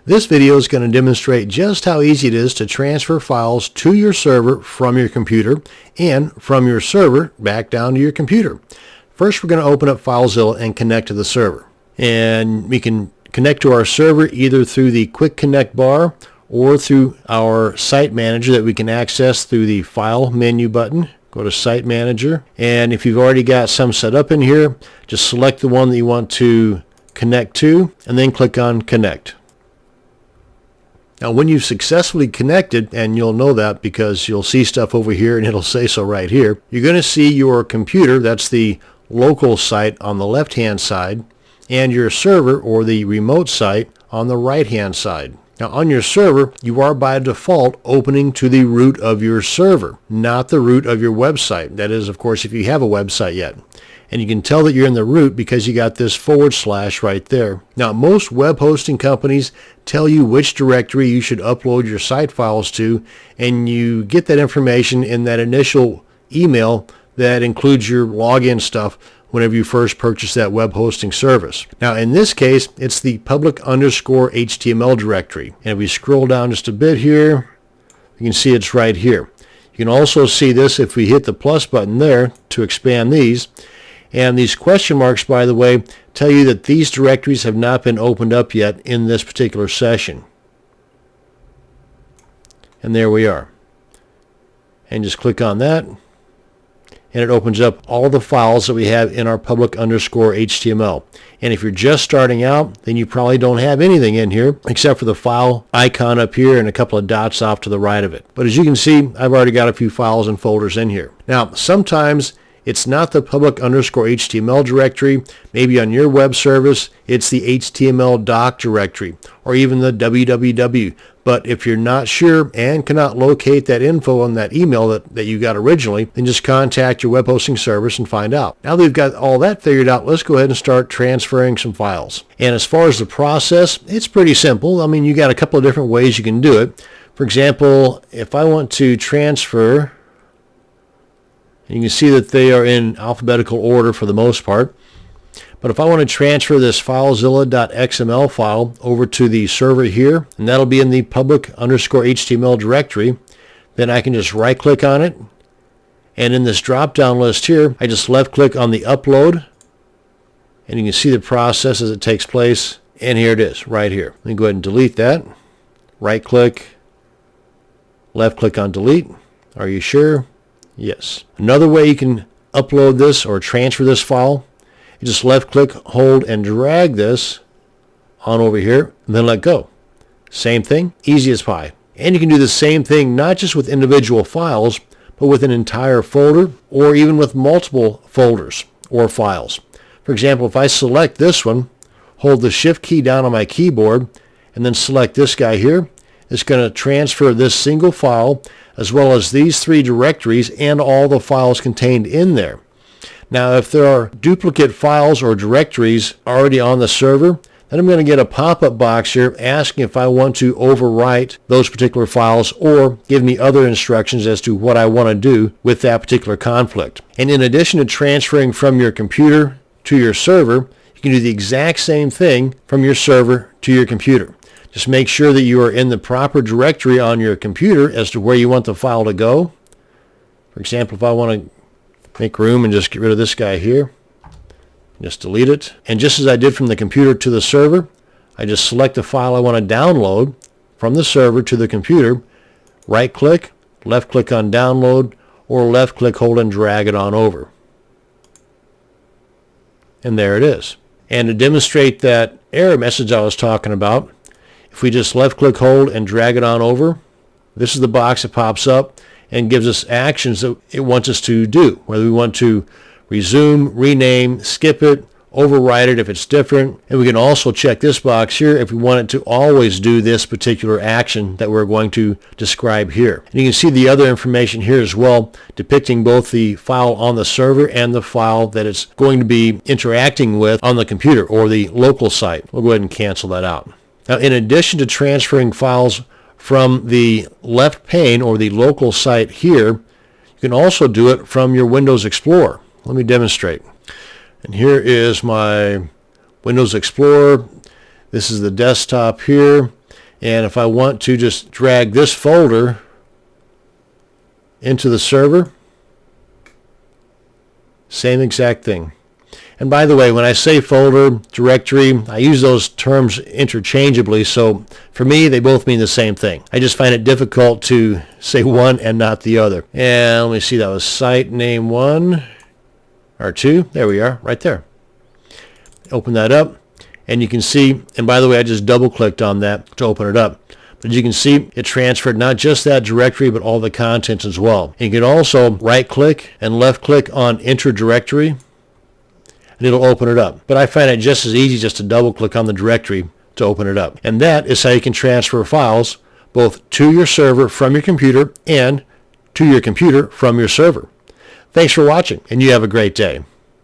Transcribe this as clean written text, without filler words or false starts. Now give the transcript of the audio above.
This video is going to demonstrate just how easy it is to transfer files to your server from your computer and from your server back down to your computer. First, we're going to open up FileZilla and connect to the server. And we can connect to our server either through the Quick Connect bar or through our Site Manager that we can access through the File menu button. Go to Site Manager, and if you've already got some set up in here, just select the one that you want to connect to and then click on Connect. Now when you've successfully connected, and you'll know that because you'll see stuff over here and it'll say so right here, you're going to see your computer, that's the local site on the left hand side, and your server or the remote site on the right hand side. Now on your server, you are by default opening to the root of your server, not the root of your website. That is, of course, if you have a website yet. And you can tell that you're in the root because you got this / right there. Now most web hosting companies tell you which directory you should upload your site files to, and you get that information in that initial email that includes your login stuff whenever you first purchase that web hosting service. Now in this case, it's the public_HTML directory. And if we scroll down just a bit here, you can see it's right here. You can also see this if we hit the plus button there to expand these. And these question marks, by the way, tell you that these directories have not been opened up yet in this particular session. And there we are. And just click on that, and it opens up all the files that we have in our public_HTML. And if you're just starting out, then you probably don't have anything in here except for the file icon up here and a couple of dots off to the right of it. But as you can see, I've already got a few files and folders in here. Now, sometimes it's not the public_HTML directory. Maybe on your web service, it's the HTML doc directory or even the www. But if you're not sure and cannot locate that info on that email that you got originally, then just contact your web hosting service and find out. Now that we've got all that figured out, let's go ahead and start transferring some files. And as far as the process, it's pretty simple. I mean, you got a couple of different ways you can do it. For example, if I want to transfer, you can see that they are in alphabetical order for the most part. But if I want to transfer this FileZilla.xml file over to the server here, and that'll be in the public_HTML directory, then I can just right click on it. And in this drop down list here, I just left click on the upload. And you can see the process as it takes place. And here it is, right here. Let me go ahead and delete that. Right click, left click on delete. Are you sure? Yes. Another way you can upload this or transfer this file, you just left click, hold, and drag this on over here, and then let go. Same thing, easy as pie. And you can do the same thing not just with individual files, but with an entire folder or even with multiple folders or files. For example, if I select this one, hold the shift key down on my keyboard, and then select this guy here, it's going to transfer this single file as well as these 3 directories and all the files contained in there. Now if there are duplicate files or directories already on the server, then I'm going to get a pop-up box here asking if I want to overwrite those particular files or give me other instructions as to what I want to do with that particular conflict. And in addition to transferring from your computer to your server, you can do the exact same thing from your server to your computer. Just make sure that you are in the proper directory on your computer as to where you want the file to go. For example, if I want to make room and just get rid of this guy here, just delete it. And just as I did from the computer to the server, I just select the file I want to download from the server to the computer, right click, left click on download, or left click, hold, and drag it on over. And there it is. And to demonstrate that error message I was talking about, if we just left click, hold, and drag it on over, this is the box that pops up and gives us actions that it wants us to do, whether we want to resume, rename, skip it, overwrite it if it's different. And we can also check this box here if we want it to always do this particular action that we're going to describe here. And you can see the other information here as well, depicting both the file on the server and the file that it's going to be interacting with on the computer or the local site. We'll go ahead and cancel that out. Now, in addition to transferring files from the left pane or the local site here, you can also do it from your Windows Explorer. Let me demonstrate. And here is my Windows Explorer. This is the desktop here. And if I want to just drag this folder into the server, same exact thing. And by the way, when I say folder, directory, I use those terms interchangeably, so for me, they both mean the same thing. I just find it difficult to say one and not the other. And let me see, that was site name 1 or 2. There we are, right there. Open that up, and you can see, and by the way, I just double-clicked on that to open it up. But you can see it transferred not just that directory, but all the contents as well. And you can also right-click and left-click on Enter Directory, and it'll open it up. But I find it just as easy just to double-click on the directory to open it up. And that is how you can transfer files both to your server from your computer and to your computer from your server. Thanks for watching, and you have a great day.